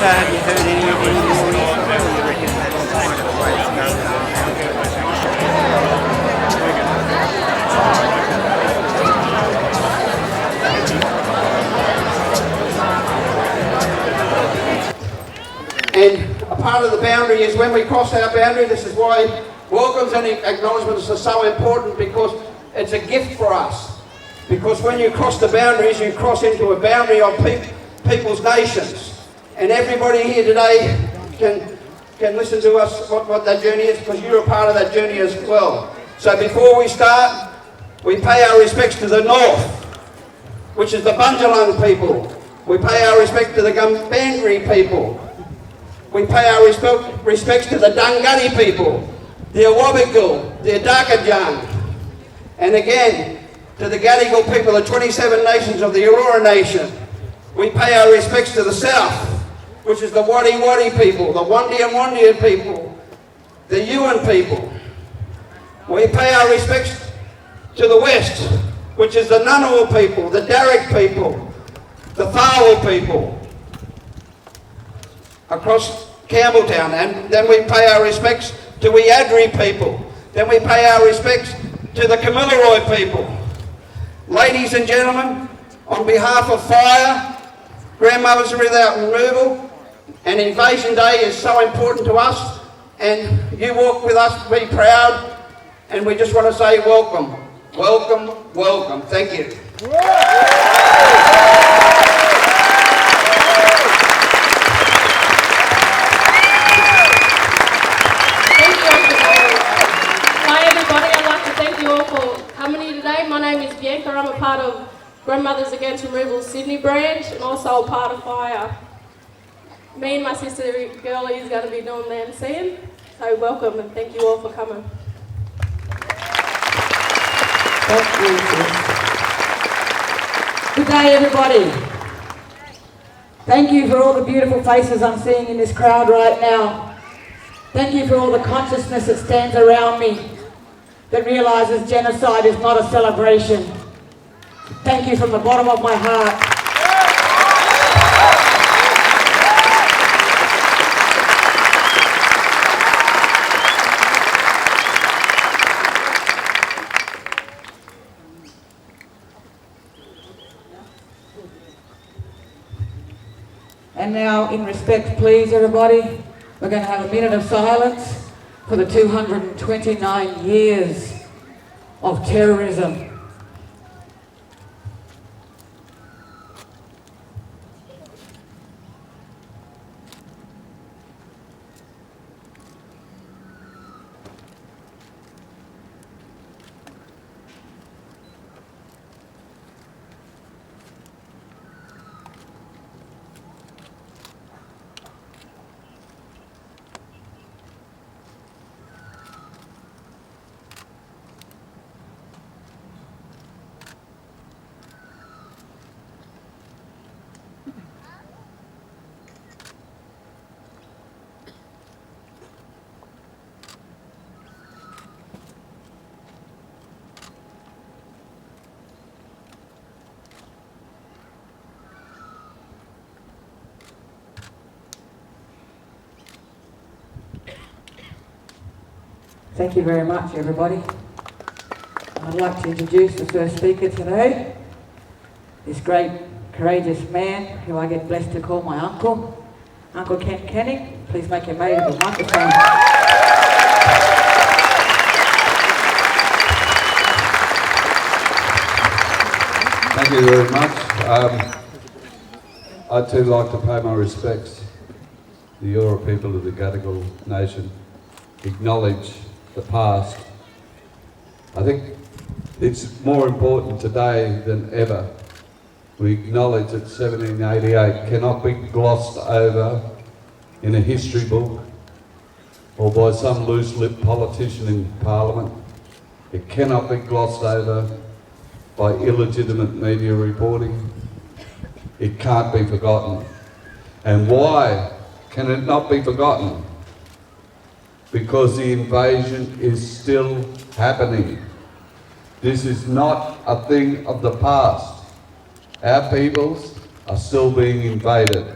have you heard any more info, or you reckon that's kind of the way it's going? And a part of the boundary is when we cross our boundary. This is why welcomes and acknowledgements are so important, because it's a gift for us. Because when you cross the boundaries, you cross into a boundary of people's nations. And everybody here today can listen to us what that journey is, because you're a part of that journey as well. So before we start, we pay our respects to the north, which is the Bundjalung people. We pay our respect to the Gumbaynggirri people. We pay our respects to the Dunghutti people, the Awobigal, the Adakajang, and again to the Gadigal people, the 27 nations of the Aotearoa nation. We pay our respects to the south, which is the Wadi Wadi people, the Wandian people, the Yuan people. We pay our respects to the west, which is the Ngunnawal people, the Darug people, the Thawal people, across Campbelltown. And then we pay our respects to the Wiadjuri people. Then we pay our respects to the Kamilaroi people. Ladies and gentlemen, on behalf of FIRE, Grandmothers Without Removal, and Invasion Day is so important to us, and you walk with us, be proud, and we just want to say welcome, welcome, welcome. Thank you. My name is Bianca. I'm a part of Grandmothers Against Removal Sydney branch and also a part of FIRE. Me and my sister Girlie is going to be doing the MCing, so welcome and thank you all for coming. Thank you. Good day, everybody. Thank you for all the beautiful faces I'm seeing in this crowd right now. Thank you for all the consciousness that stands around me, that realises genocide is not a celebration. Thank you from the bottom of my heart. And now, in respect, please, everybody, we're going to have a minute of silence for the 229 years of terrorism. Thank you very much, everybody. I'd like to introduce the first speaker today, this great, courageous man who I get blessed to call my uncle, Uncle Ken Canning. Please make your way to the microphone. Thank you very much. I'd too like to pay my respects to the Eora people of the Gadigal nation, acknowledge the past. I think it's more important today than ever. We acknowledge that 1788 cannot be glossed over in a history book or by some loose-lipped politician in Parliament. It cannot be glossed over by illegitimate media reporting. It can't be forgotten. And why can it not be forgotten? Because the invasion is still happening. This is not a thing of the past. Our peoples are still being invaded.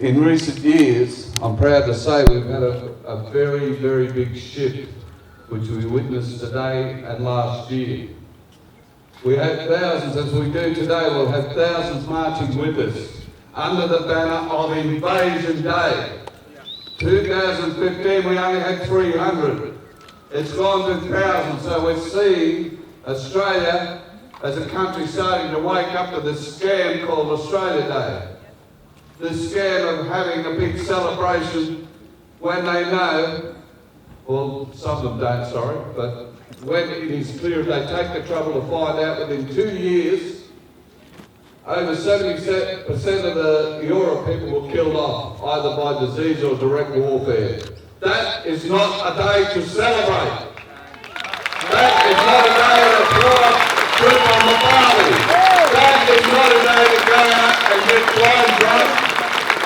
in recent years, I'm proud to say we've had a very, very big shift, which we witnessed today and last year. We had thousands, as we do today, we'll have thousands marching with us under the banner of Invasion Day. 2015 we only had 300. It's gone to thousands, so we're seeing Australia as a country starting to wake up to this scam called Australia Day. This scam of having a big celebration when they know, well, some of them don't, sorry, but when it is clear they take the trouble to find out within 2 years, over 70% of the Eora people were killed off, either by disease or direct warfare. That is not a day to celebrate. That is not a day to throw up fruit on the barley. That is not a day to go out and get blind drunk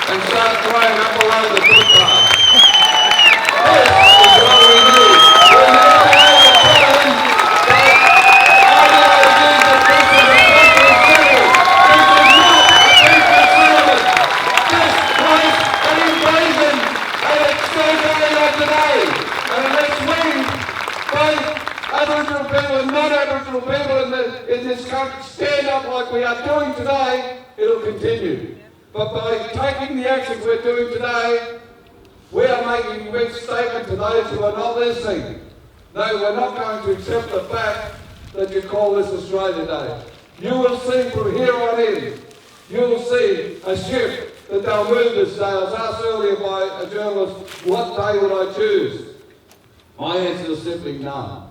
and start throwing up all over the footpath. This is what we need. We need to overturn that ideologies that this is a peaceful city. This is not a peaceful settlement. This was an invasion, and it's still going on today. And unless we, both Aboriginal people and non-Aboriginal people in this country, stand up like we are doing today, it'll continue. But by taking the actions we're doing today, we are making a big statement to those who are not listening. No, we're not going to accept the fact that you call this Australia Day. You will see from here on in, you will see a shift that they'll move this day. I was asked earlier by a journalist, what day would I choose? My answer is simply none.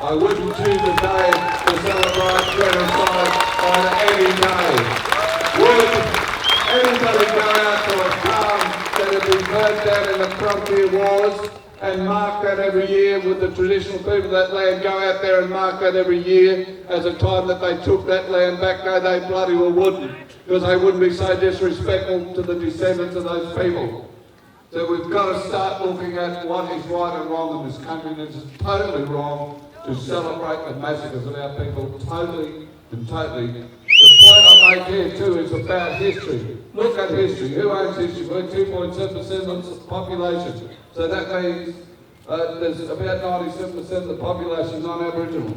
I wouldn't choose a day to celebrate genocide on any day. Would anybody go out to a farm that had been burnt down in the frontier wars and mark that every year? Would the traditional people of that land go out there and mark that every year as a time that they took that land back? No, they bloody well wouldn't, because they wouldn't be so disrespectful to the descendants of those people. So we've got to start looking at what is right and wrong in this country, and it's totally wrong to celebrate the massacres of our people, totally and totally. The point I make here too is about history. Look at history. Who owns history? We're 2.7% of the population. So that means there's about 97% of the population non-Aboriginal.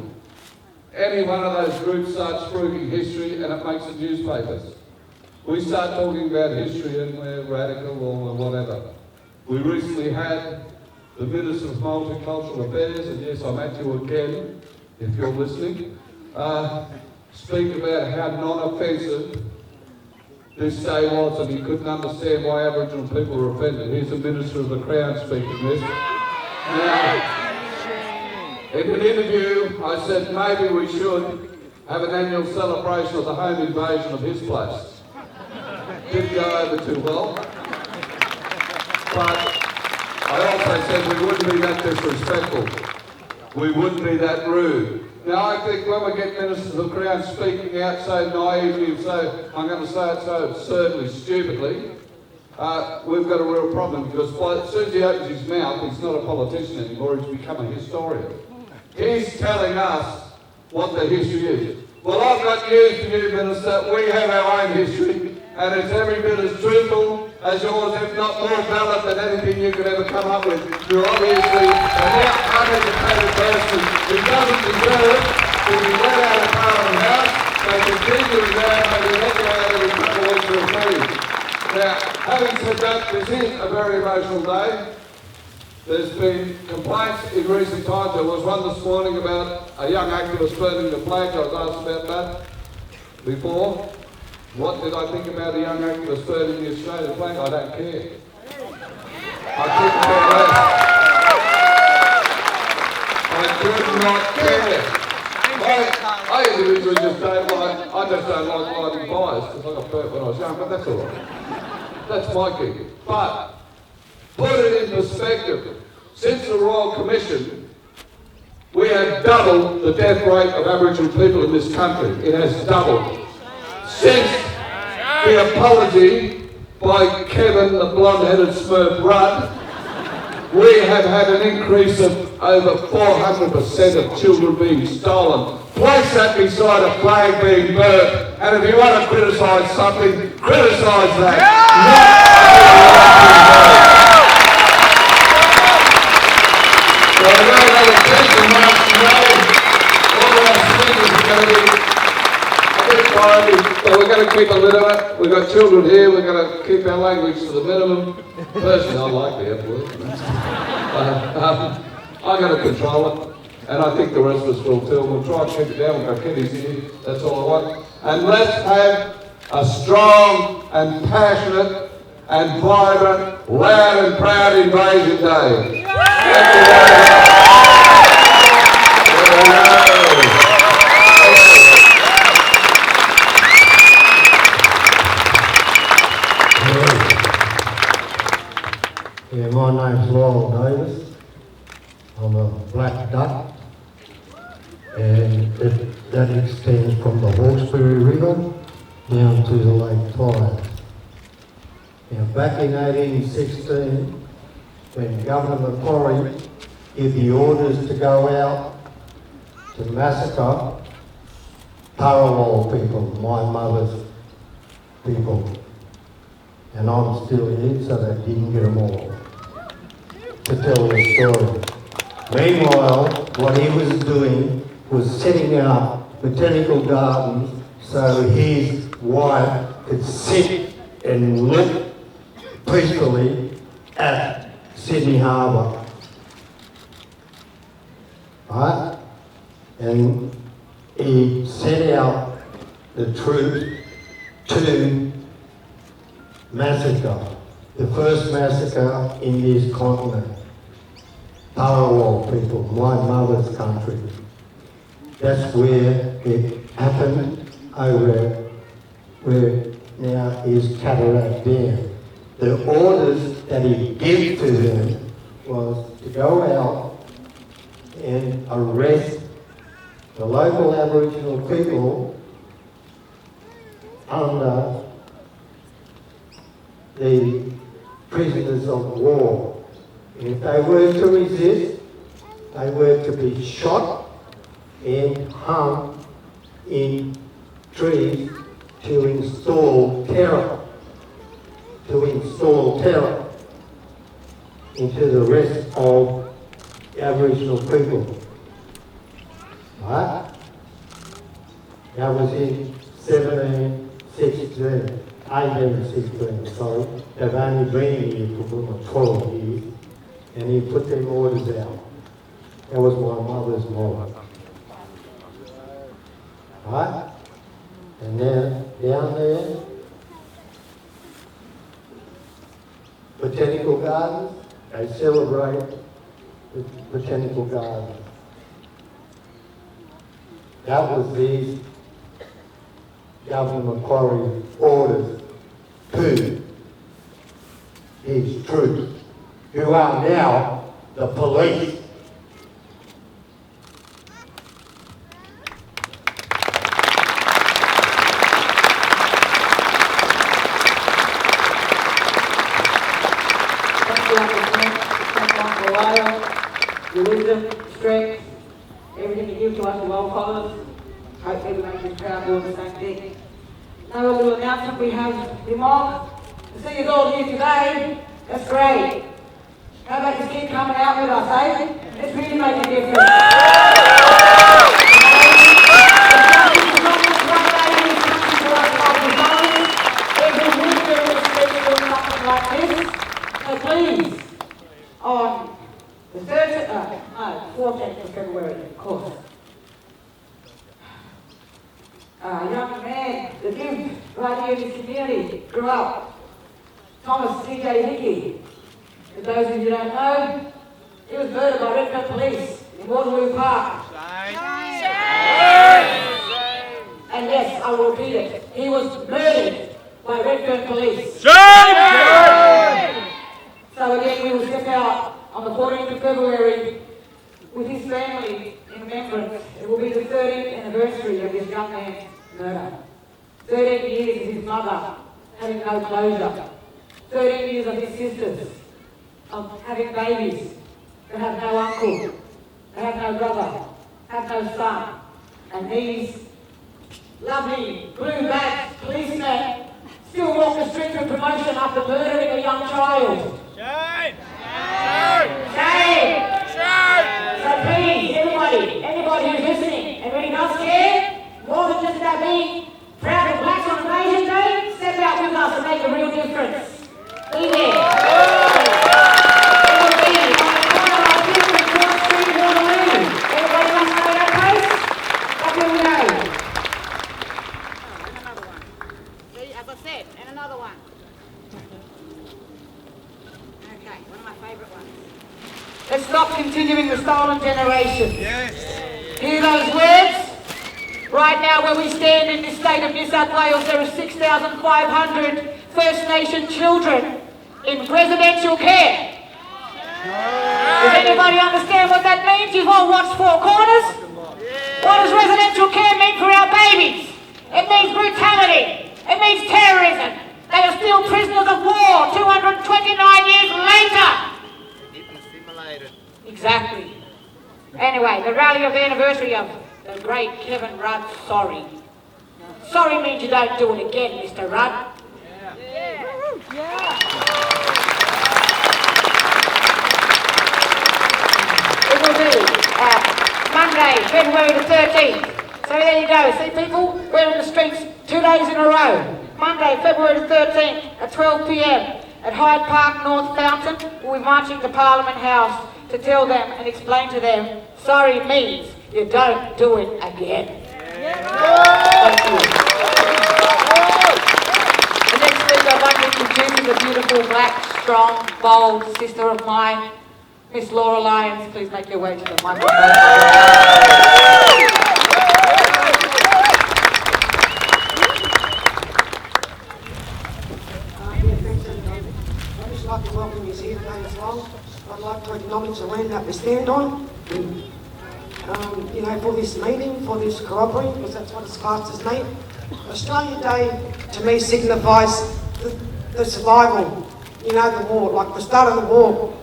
Any one of those groups starts spruiking history and it makes the newspapers. We start talking about history and we're radical or whatever. We recently had the Minister of Multicultural Affairs, and yes, I'm at you again, if you're listening, speak about how non-offensive this day was, and he couldn't understand why Aboriginal people were offended. Here's the Minister of the Crown speaking this. Now, in an interview, I said maybe we should have an annual celebration of the home invasion of his place. Didn't go over too well. But I also said we wouldn't be that disrespectful. We wouldn't be that rude. Now I think when we get Ministers of the Crown speaking out so naively and so, I'm going to say it so absurdly, stupidly, we've got a real problem, because as soon as he opens his mouth, he's not a politician anymore, he's become a historian. He's telling us what the history is. Well, I've got news for you, Minister. We have our own history, and it's every bit as truthful as yours, if not more valid than anything you could ever come up with. You're obviously an uneducated person who doesn't deserve to be let out of Parliament House. They continue to go out and let you out every couple of weeks for a meeting. Now, having said that, this is a very emotional day. There's been complaints in recent times. There was one this morning about a young activist burning the flag. I was asked about that before. What did I think about a young activist burning the Australian flag? I don't care. I couldn't care less. I could not care. I individually just don't like, I just don't like lighting fires, because I got burnt when I was young, but that's all right. That's my gig. But put it in perspective. Since the Royal Commission, we have doubled the death rate of Aboriginal people in this country. It has doubled. Since the apology by Kevin, the blonde-headed Smurf Rudd, we have had an increase of over 400% of children being stolen place that beside a flag being burnt, and if you want to criticise something, criticise that. So we're going to have a pencil march today. All our speakers are going to be a bit quiet, but we're going to keep a lid on it. We've got children here, we're going to keep our language to the minimum. Personally, I like the F word. I'm going to control it, and I think the rest of us will too. We'll try and keep it down. We've got kiddies here, that's all I want. And let's have a strong and passionate and vibrant, loud and proud Invasion Day. Thank you very much. Yeah, my name's Lyle Davis. I'm a black duck, and that extends from the Hawkesbury River down to the Lake Tyne. Now, back in 1816, when Governor Macquarie gave the orders to go out to massacre Aotearoa people, my mother's people, and I'm still here, so they didn't get them all to tell the story. Meanwhile, what he was doing was setting up botanical gardens so his wife could sit and look peacefully at Sydney Harbour. Right? And he sent out the troops to massacre, the first massacre in this continent. Aotearoa people, my mother's country. That's where it happened, over where now is Cataract Dam. The orders that he gave to them was to go out and arrest the local Aboriginal people under the prisoners of war. And if they were to resist, they were to be shot and hung in trees to install terror into the rest of Aboriginal people. Right? That was in 1816, sorry. They've only been here for 12 years, and he put them orders out. That was my mother's mother. Right? And then down there, botanical gardens, they celebrate the botanical gardens. That was these Governor Macquarie orders to his troops, who are now the police. Your wisdom, strength, everything you give to us, well followed. Hope everyone is proud doing the same thing. Now, a little announcement, we have the mob. To see us all here today, that's great. How about you keep coming out with us, eh? Let's really make a difference. So please, on the 14th of February, of course. A young man that lived right here in this community, grew up, Thomas C.J. Hickey. For those of you who don't know, he was murdered by Redfern police in Waterloo Park. And yes, I will repeat it, he was murdered by Redfern police. So again, we will step out on the 14th of February with his family in remembrance. It will be the 30th anniversary of this young man's murder. 13 years of his mother having no closure. 13 years of his sisters of having babies that have no uncle, they have no brother, have no son, And these lovely blue badged policemen still walk the streets with promotion after murdering a young child. Shame! Shame! So please, anybody who's listening and really does care, more than just about being proud of blacks on Invasion Day, step out with us and make a real difference. Be there. It will be on the corner of Hill and Court Street, Waterloo. Everybody must know that place? Up here we go. And another one. See, as I said, and another one. Okay, one of my favourite ones. Let's stop continuing the stolen generation. Yes! Hear those words? Right now where we stand in this state of New South Wales, there are 6,500 First Nation children in residential care. Does anybody understand what that means? You've all watched Four Corners. What does residential care mean for our babies? It means brutality. It means terrorism. They are still prisoners of war 229 years later. Exactly. Anyway, the rally of the anniversary of the great Kevin Rudd's sorry. Sorry means you don't do it again, Mr. Rudd. It will be Monday, February the 13th. So there you go. See people? We're in the streets 2 days in a row. Monday, February the 13th at 12 p.m. at Hyde Park North Fountain. We'll be marching to Parliament House to tell them and explain to them, sorry means you don't do it again. Thank you. The next speaker I'd like to introduce is a beautiful, black, strong, bold sister of mine, Miss Laura Lyons. Please make your way to the microphone. I'd just like to welcome you here today as well. I'd like to acknowledge the land that we stand on, for this meeting, for this corroborating, because that's what it's classed as made. Australia Day to me signifies the survival, the war, like the start of the war.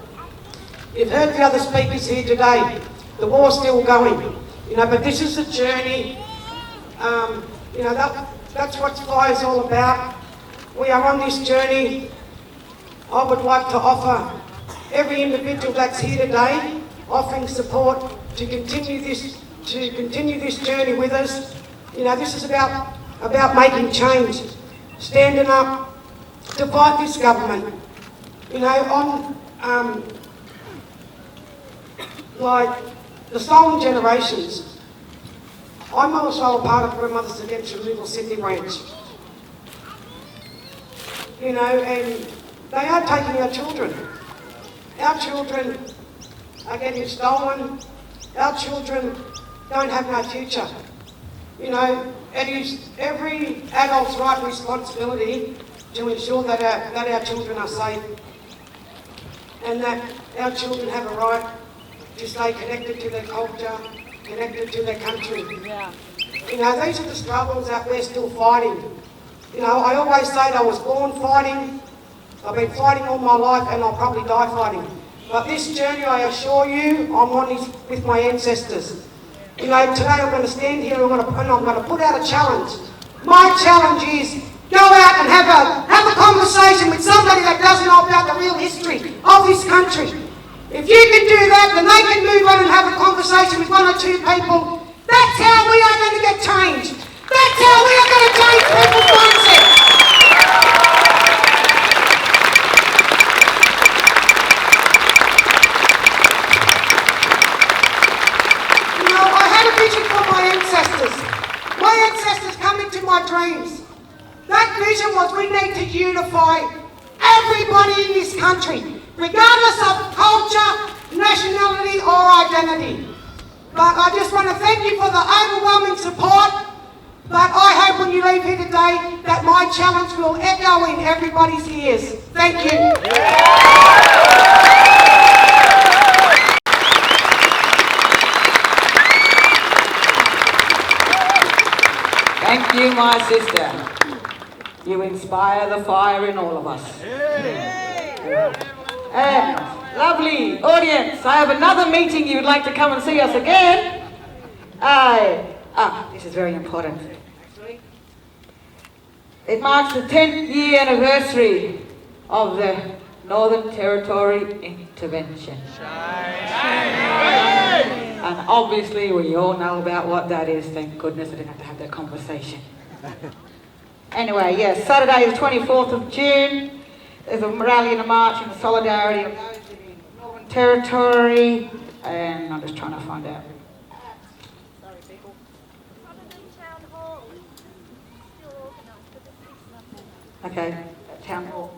You've heard the other speakers here today, the war's still going, but this is a journey, that's what fire's all about. We are on this journey. I would like to offer every individual that's here today, offering support to continue this journey with us. This is about making change, standing up to fight this government. Like the stolen generations. I'm also a part of Grandmothers Against Removal Sydney branch. And they are taking our children. Our children are getting stolen. Our children don't have no future. It is every adult's right and responsibility to ensure that our children are safe and that our children have a right to stay connected to their culture, connected to their country. Yeah. These are the struggles that we're still fighting. I always say that I was born fighting, I've been fighting all my life and I'll probably die fighting. But this journey, I assure you, I'm on this with my ancestors. Today I'm going to stand here and I'm going to put out a challenge. My challenge is go out and have a conversation with somebody that doesn't know about the real history of this country. If you can do that, then they can move on and have a conversation with one or two people. That's how we are going to get change. That's how we are going to change people's mindsets. I had a vision from my ancestors. My ancestors come into my dreams. That vision was we need to unify everybody in this country, regardless of culture, nationality or identity. But I just want to thank you for the overwhelming support. But I hope when you leave here today that my challenge will echo in everybody's ears. Thank you. Thank you, my sister. You inspire the fire in all of us. And lovely audience, I have another meeting you would like to come and see us again. This is very important. Actually, it marks the 10th year anniversary of the Northern Territory intervention. And obviously we all know about what that is. Thank goodness I didn't have to have that conversation. Anyway, yes, Saturday is 24th of June. There's a rally and a march in solidarity of those in the Northern Territory. And I'm just trying to find out. Sorry, people. Okay, Town Hall.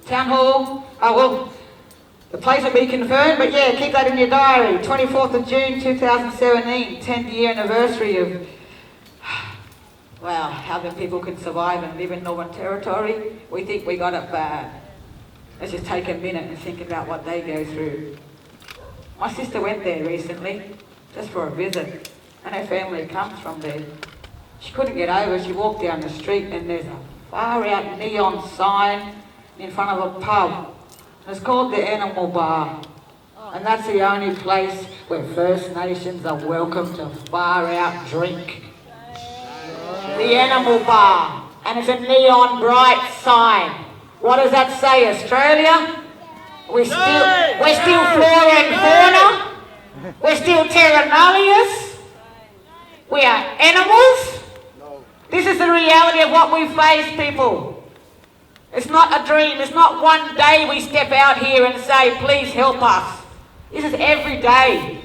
Town Hall. Oh, well, the place will be confirmed, but yeah, keep that in your diary. 24th of June 2017, 10th year anniversary of, wow, how the people can survive and live in Northern Territory. We think we got it bad. Let's just take a minute and think about what they go through. My sister went there recently, just for a visit, and her family comes from there. She couldn't get over, she walked down the street and there's a far out neon sign in front of a pub. It's called the Animal Bar, and that's the only place where First Nations are welcome to far out drink. The Animal Bar, and it's a neon bright sign. What does that say, Australia? We're still flora and fauna. We're still terra nullius. We are animals. This is the reality of what we face, people. It's not a dream. It's not one day we step out here and say, please help us. This is every day,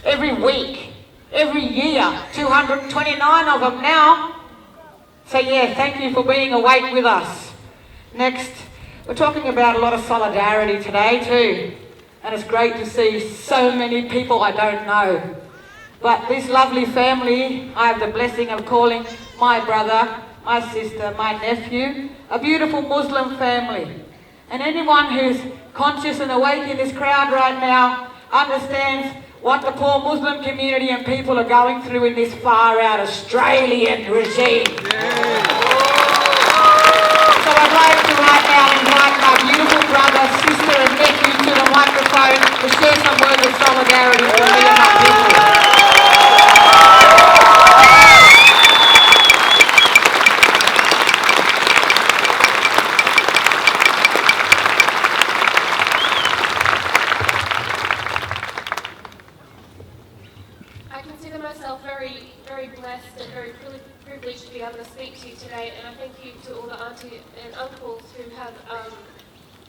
every week, every year. 229 of them now. So yeah, thank you for being awake with us. Next, we're talking about a lot of solidarity today too. And it's great to see so many people I don't know. But this lovely family, I have the blessing of calling my brother, my sister, my nephew, a beautiful Muslim family. And anyone who's conscious and awake in this crowd right now understands what the poor Muslim community and people are going through in this far out Australian regime. So I'd like to right now invite my beautiful brother, sister and nephew to the microphone to share some words of solidarity from me and my people. Privileged to be able to speak to you today, and I thank you to all the aunties and uncles who have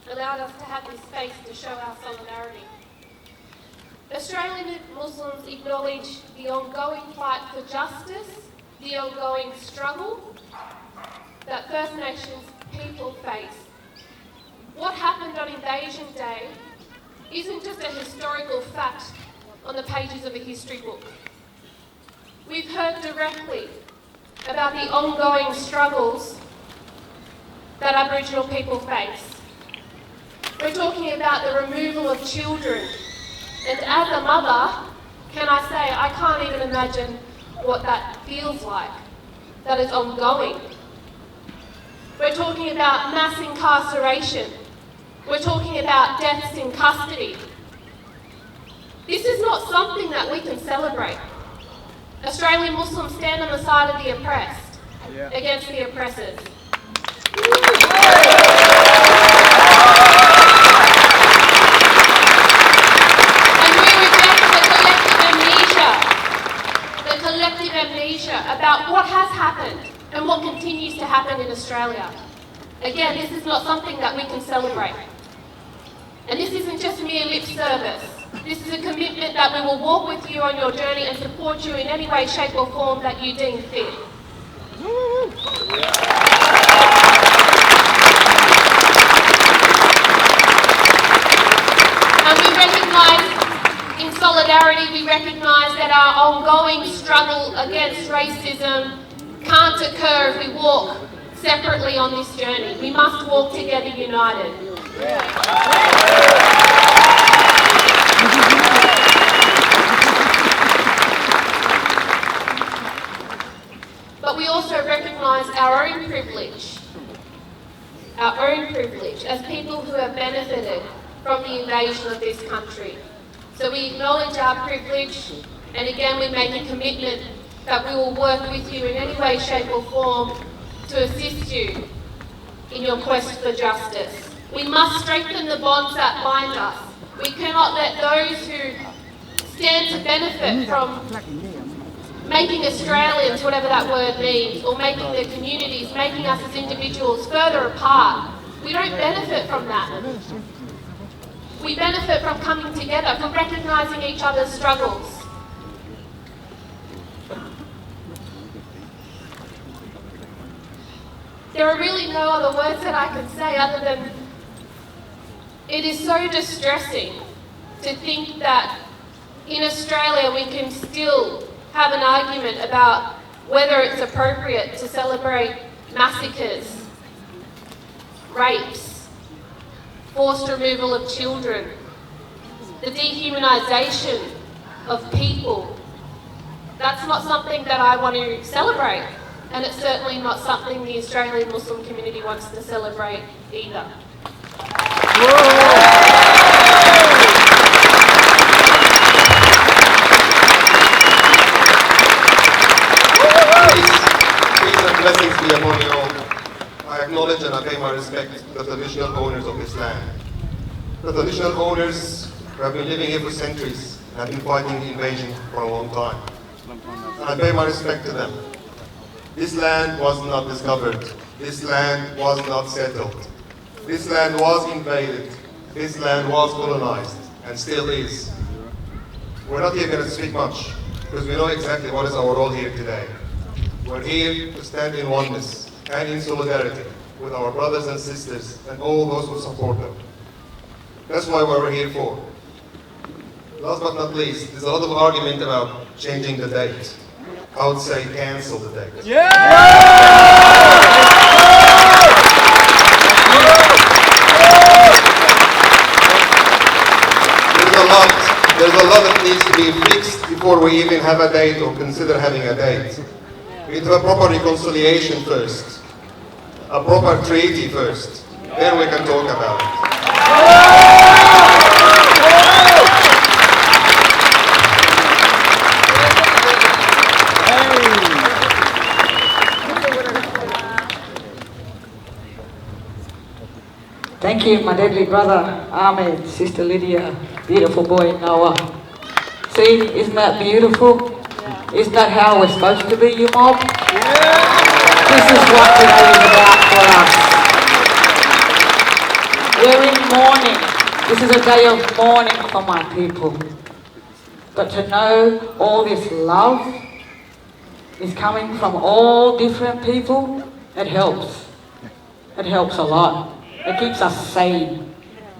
allowed us to have this space to show our solidarity. Australian Muslims acknowledge the ongoing fight for justice, the ongoing struggle that First Nations people face. What happened on Invasion Day isn't just a historical fact on the pages of a history book. We've heard directly about the ongoing struggles that Aboriginal people face. We're talking about the removal of children. And as a mother, can I say, I can't even imagine what that feels like. That is ongoing. We're talking about mass incarceration. We're talking about deaths in custody. This is not something that we can celebrate. Australian Muslims stand on the side of the oppressed against the oppressors. And we reject the collective amnesia about what has happened and what continues to happen in Australia. Again, this is not something that we can celebrate. And this isn't just mere lip service. This is a commitment that we will walk with you on your journey and support you in any way, shape or form that you deem fit. And we recognise, in solidarity, we recognise that our ongoing struggle against racism can't occur if we walk separately on this journey. We must walk together united. But we also recognise our own privilege as people who have benefited from the invasion of this country. So we acknowledge our privilege, and again we make a commitment that we will work with you in any way, shape or form to assist you in your quest for justice. We must strengthen the bonds that bind us. We cannot let those who stand to benefit from making Australians, whatever that word means, or making their communities, making us as individuals further apart. We don't benefit from that. We benefit from coming together, from recognising each other's struggles. There are really no other words that I can say other than it is so distressing to think that in Australia we can still have an argument about whether it's appropriate to celebrate massacres, rapes, forced removal of children, the dehumanisation of people. That's not something that I want to celebrate, and it's certainly not something the Australian Muslim community wants to celebrate either. Peace and blessings be upon you all. I acknowledge and I pay my respect to the traditional owners of this land. The traditional owners who have been living here for centuries and have been fighting the invasion for a long time. And I pay my respect to them. This land was not discovered. This land was not settled. This land was invaded. This land was colonized and still is. We're not here going to speak much because we know exactly what is our role here today. We're here to stand in oneness and in solidarity with our brothers and sisters and all those who support them. That's why we're here for. Last but not least, there's a lot of argument about changing the date. I would say cancel the date. There's a lot that needs to be fixed before we even have a date or consider having a date. We need to have a proper reconciliation first, a proper treaty first, then we can talk about it. Thank you, my deadly brother, Ahmed, sister Lydia, beautiful boy, Noah. See, isn't that beautiful? Isn't that how we're supposed to be, you mob? This is what today is about for us. We're in mourning. This is a day of mourning for my people. But to know all this love is coming from all different people, it helps. It helps a lot. It keeps us sane.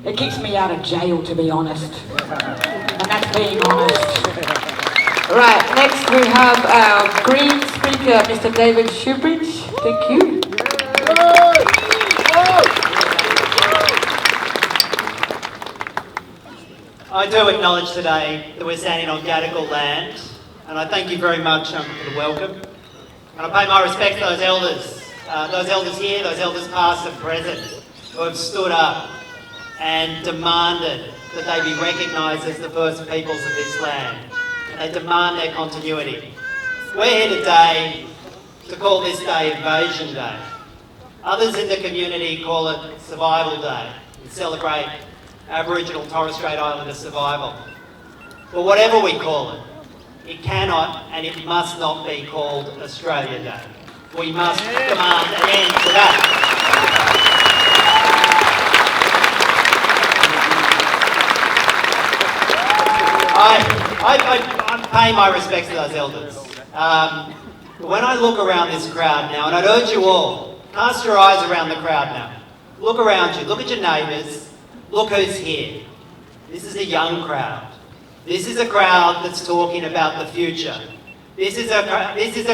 It keeps me out of jail, to be honest. And that's being honest. Right, next we have our Green speaker, Mr. David Shoebridge. Thank you. I do acknowledge today that we're standing on Gadigal land, and I thank you very much for the welcome. And I pay my respect to those elders here, those elders past and present, who have stood up and demanded that they be recognised as the first peoples of this land. And they demand their continuity. We're here today to call this day Invasion Day. Others in the community call it Survival Day and celebrate Aboriginal Torres Strait Islander survival. But whatever we call it, it cannot and it must not be called Australia Day. We must demand an end to that. I pay my respects to those elders. But when I look around this crowd now, and I'd urge you all, cast your eyes around the crowd now. Look around you, look at your neighbours, look who's here. This is a young crowd. This is a crowd that's talking about the future. This is a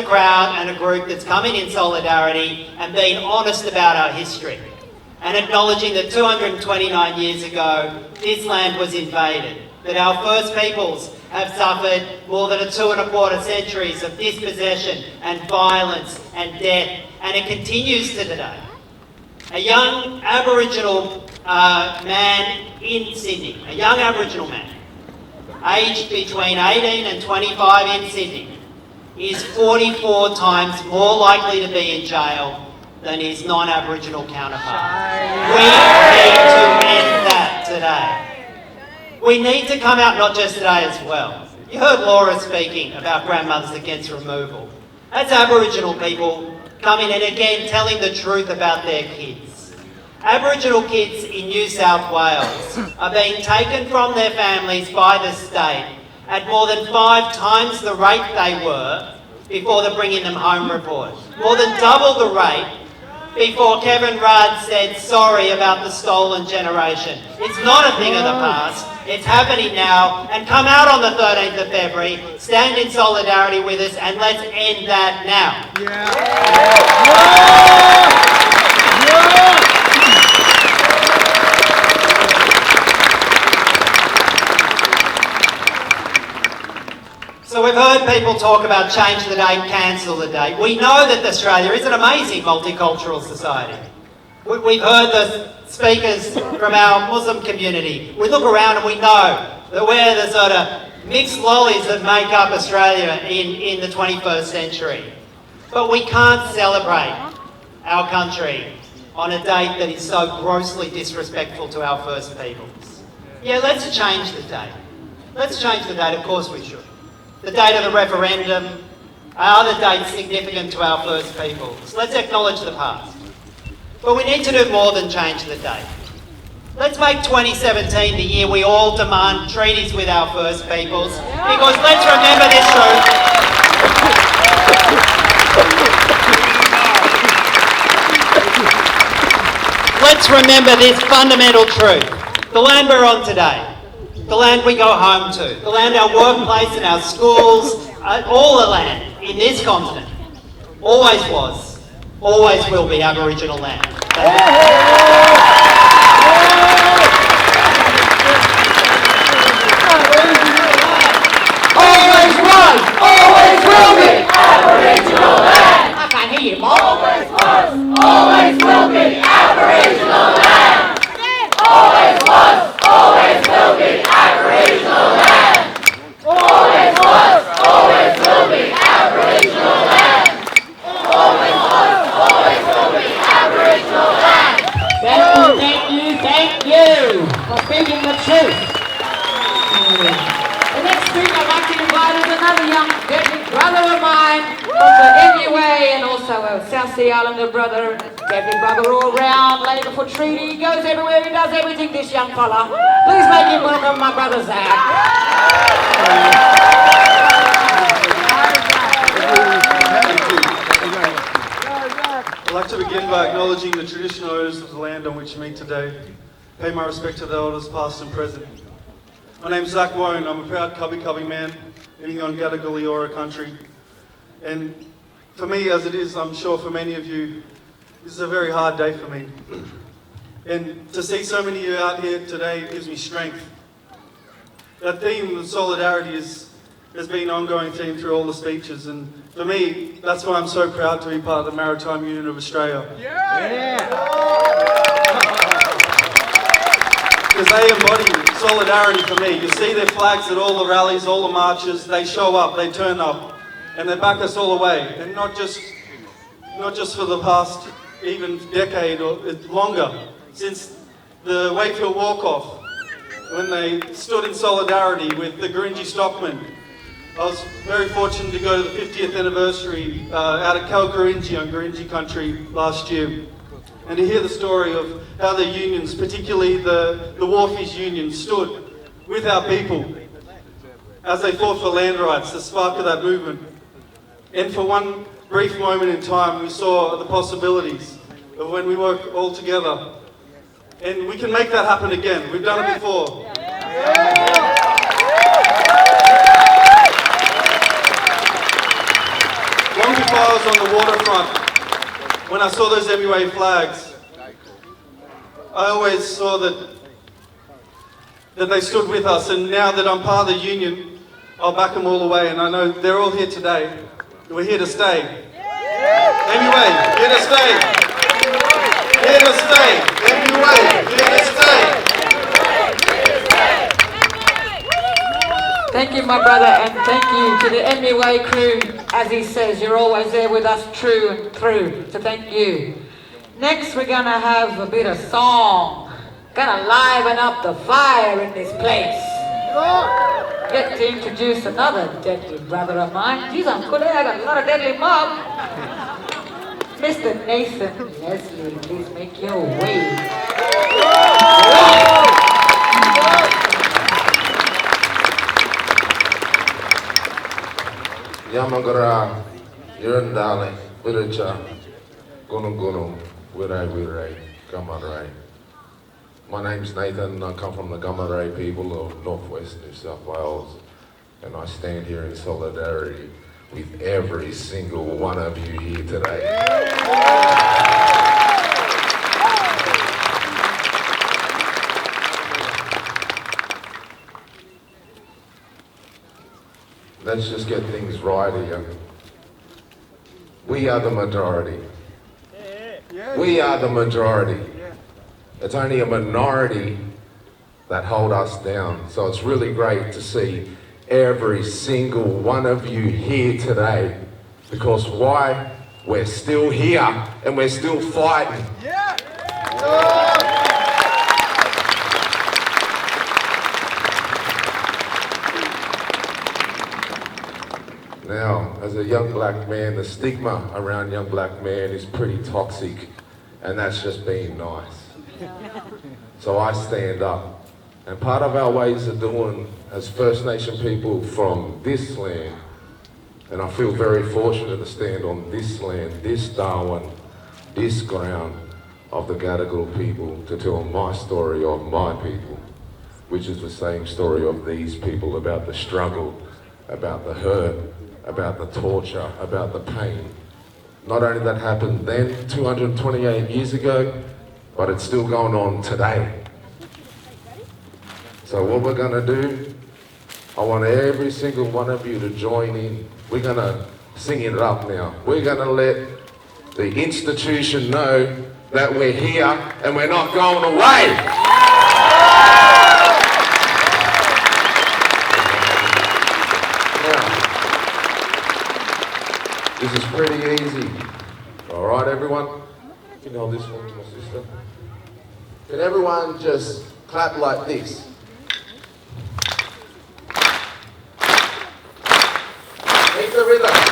crowd and a group that's coming in solidarity and being honest about our history and acknowledging that 229 years ago, this land was invaded, that our first peoples have suffered more than 2.25 centuries of dispossession and violence and death, and it continues to today. A young Aboriginal man in Sydney, a young Aboriginal man, aged between 18 and 25 in Sydney, is 44 times more likely to be in jail than his non-Aboriginal counterpart. We need to end that today. We need to come out not just today as well. You heard Laura speaking about grandmothers against removal. That's Aboriginal people coming in again telling the truth about their kids. Aboriginal kids in New South Wales are being taken from their families by the state at more than 5 times the rate they were before the Bringing Them Home report. More than double the rate before Kevin Rudd said sorry about the stolen generation. It's not a thing of the past, it's happening now, and come out on the 13th of February, stand in solidarity with us, and let's end that now. So we've heard people talk about change the date, cancel the date. We know that Australia is an amazing multicultural society. We've heard the speakers from our Muslim community. We look around and we know that we're the sort of mixed lollies that make up Australia in the 21st century. But we can't celebrate our country on a date that is so grossly disrespectful to our First Peoples. Yeah, let's change the date. Let's change the date, of course we should. The date of the referendum, are other dates significant to our First Peoples? Let's acknowledge the past. But we need to do more than change the date. Let's make 2017 the year we all demand treaties with our First Peoples, because let's remember this truth. Let's remember this fundamental truth. The land we're on today, the land we go home to, the land our workplace and our schools, all the land in this continent, always was, always will be Aboriginal land. Always was, always will be Aboriginal land. I can't hear you, Mom. Always was, always will be Aboriginal land. Always was, always will be Aboriginal land. Always was, always will be Aboriginal land. Always was, always will be Aboriginal land. Thank you for speaking the truth. The next speaker I'd like to invite is another young Gadigal brother of mine from the NUA and also a South Sea Islander brother. Gadigal brother all round, labour for treaty, he goes everywhere, he does everything, this young fella. Please make him welcome my brother Zach. I'd like to begin by acknowledging the traditional owners of the land on which we meet today. Pay my respect to the elders past and present. My name's Zach Wone. I'm a proud Cubby man living on Gadigal Aotearoa country. And for me, as it is, I'm sure for many of you, this is a very hard day for me. And to see so many of you out here today gives me strength. That theme of solidarity has been an ongoing theme through all the speeches, and for me, that's why I'm so proud to be part of the Maritime Union of Australia. Because they embody solidarity for me. You see their flags at all the rallies, all the marches, they show up, they turn up, and they back us all the way. And not just for the past even decade or longer, since the Wakefield Walk-Off, when they stood in solidarity with the Gurindji stockmen. I was very fortunate to go to the 50th anniversary out at Gurindji on Gurindji country last year, and to hear the story of how the unions, particularly the Wharfies Union, stood with our people as they fought for land rights, the spark of that movement. And for one brief moment in time, we saw the possibilities of when we work all together. And we can make that happen again. We've done it before. Long before I was on the waterfront, when I saw those MUA flags, I always saw that they stood with us, and now that I'm part of the union, I'll back them all the way, and I know they're all here today. We're here to stay. MUA, here to stay. Here to stay. MUA, here to stay. Thank you, my brother, and thank you to the MUA crew. As he says, you're always there with us, true and through. So thank you. Next, we're gonna have a bit of song. Gonna liven up the fire in this place. Get to introduce another deadly brother of mine. Geez, I'm good. I got a lot of deadly mob. Mr. Nathan Leslie, please make your way. Yamagara, Yurandale, Viracha, Gunu, Wirai, Gamarai. My name's Nathan, I come from the Gamarai people of northwest New South Wales, and I stand here in solidarity with every single one of you here today. Let's just get things right here. We are the majority. We are the majority. It's only a minority that hold us down. So it's really great to see every single one of you here today. Because why? We're still here and we're still fighting. Now, as a young black man, the stigma around young black man is pretty toxic, and that's just being nice. So I stand up, and part of our ways of doing as First Nation people from this land, and I feel very fortunate to stand on this land, this Darwin, this ground of the Gadigal people to tell my story of my people, which is the same story of these people, about the struggle, about the hurt, about the torture, about the pain. Not only that happened then, 228 years ago, but it's still going on today. So what we're gonna do, I want every single one of you to join in. We're gonna sing it up now. We're gonna let the institution know that we're here and we're not going away. This is pretty easy. All right, everyone? You know this one, my sister. Can everyone just clap like this? Make the rhythm.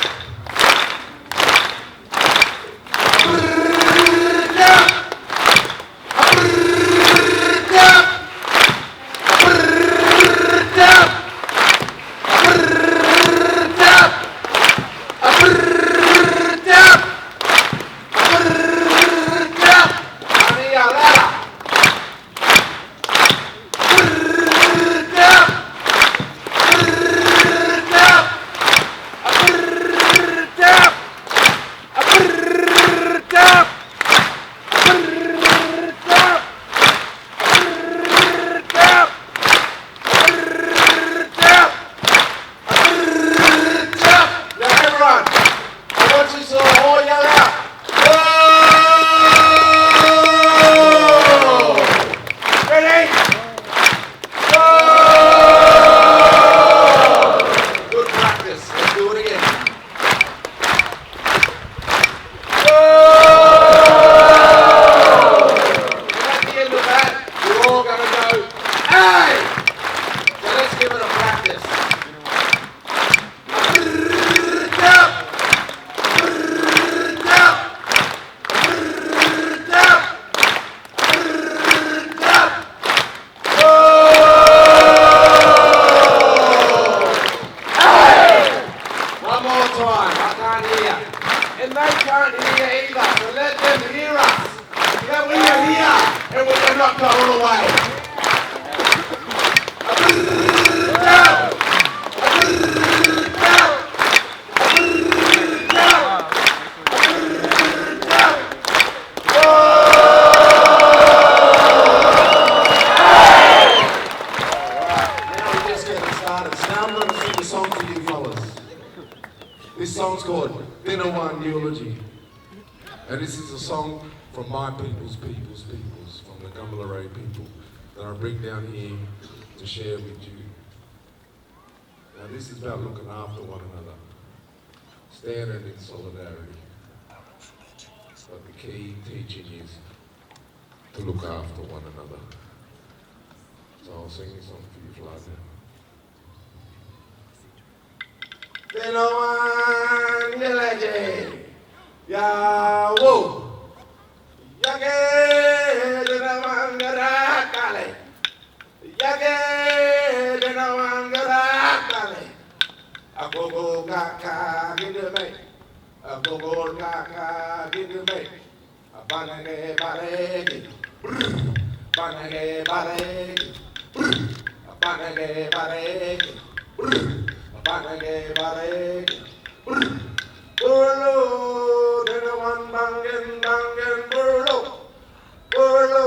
This song's called Dinawan Eulogy. And this is a song from my peoples, from the Gumalaray people, that I bring down here to share with you. Now this is about looking after one another, standing in solidarity. But the key teaching is to look after one another. So I'll sing this song for you, Flavia. Denoan Yeleje, Yawo, Yage, Denoan Garakale, Yage, Denoan Garakale, Agogo Kaka, Gidame, Agogo Kaka, Gidame, Abanage Baregi, Banage Baregi, Abanage Baregi, Banage Baregi, Burlo, Denoan Bangen, Burlo, Burlo,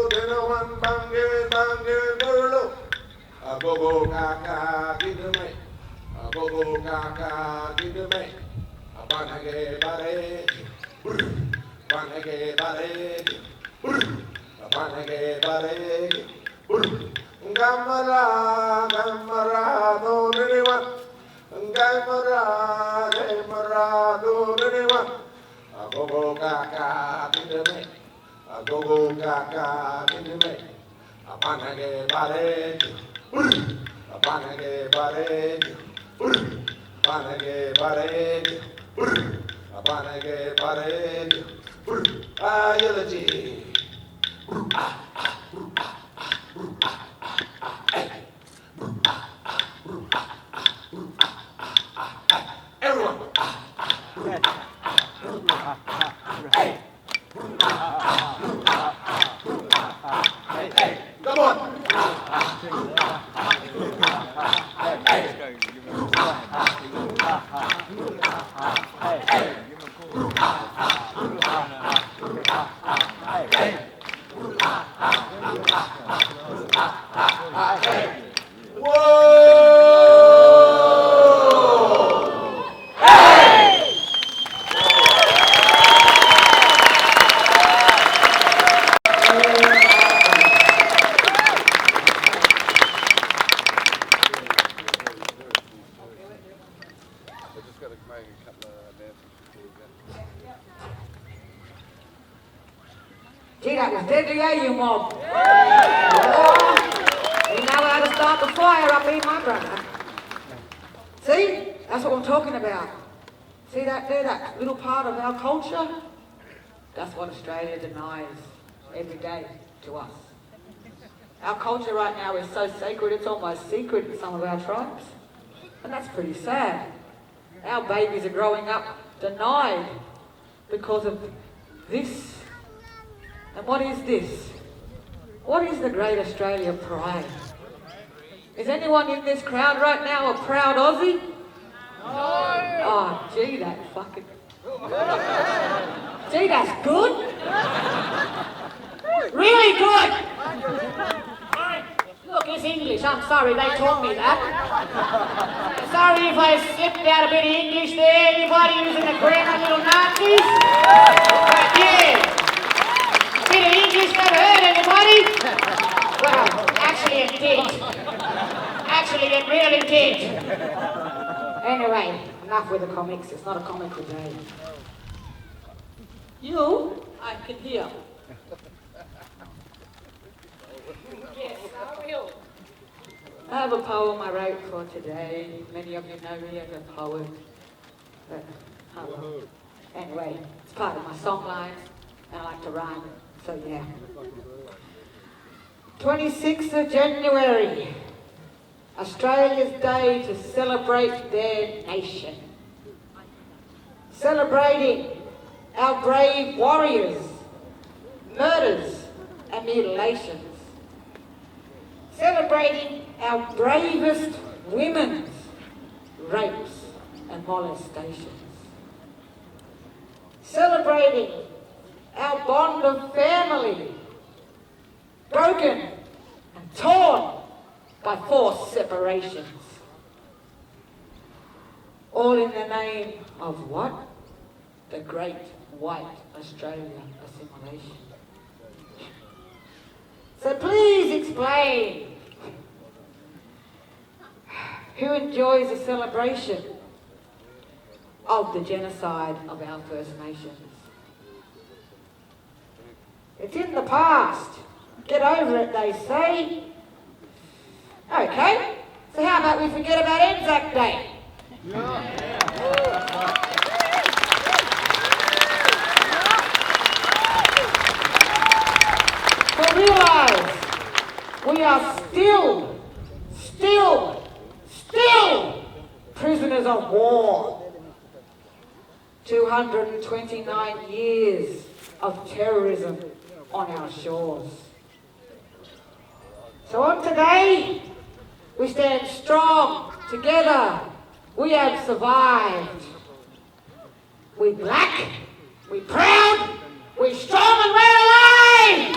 Denoan Bangen, Burlo, Agogo Kaka, Gidame, Agogo Kaka, Gidame, Banage Baregi, Banage Baregi, Banage Baregi, Gamara, Gamara, no anyone, Gamara, Gamara, no anyone, Agogo Kaka, Gidame, Agogo Kaka, Gidame, Banage Baregi, Banage Baregi, Banage Baregi, Banage Baregi, Ayology. Everyone. Hey. Hey. Come on. Gee, that was deadly, eh, you mob? Oh, you know how to start the fire up here, my brother. See? That's what I'm talking about. See that there, that little part of our culture? That's what Australia denies every day to us. Our culture right now is so sacred, it's almost secret in some of our tribes. And that's pretty sad. Our babies are growing up denied because of this. And what is this? What is the Great Australia Pride? Is anyone in this crowd right now a proud Aussie? No! Oh, gee, that fucking... Gee, that's good! Really good! Look, it's English, I'm sorry, they taught me that. Sorry if I slipped out a bit of English there, anybody who's in the crowd, little Nazis? But yeah! Bit of English never hurt anybody? Well, actually it did. Actually it really did. Anyway, enough with the comics. It's not a comical day. You, I can hear. Yes, I will. I have a poem I wrote for today. Many of you know me as a poet. But, anyway, it's part of my song lines, and I like to rhyme. So yeah. 26th of January, Australia's day to celebrate their nation. Celebrating our brave warriors, murders and mutilations. Celebrating our bravest women's rapes and molestations. Celebrating our bond of family, broken and torn by forced separations. All in the name of what? The Great White Australia Assimilation. So please explain who enjoys a celebration of the genocide of our First Nations. It's in the past. Get over it, they say. Okay, so how about we forget about Anzac Day? But realise we are still prisoners of war. 229 years of terrorism on our shores. So on today, we stand strong together. We have survived. We black, we proud, we strong, and we're alive!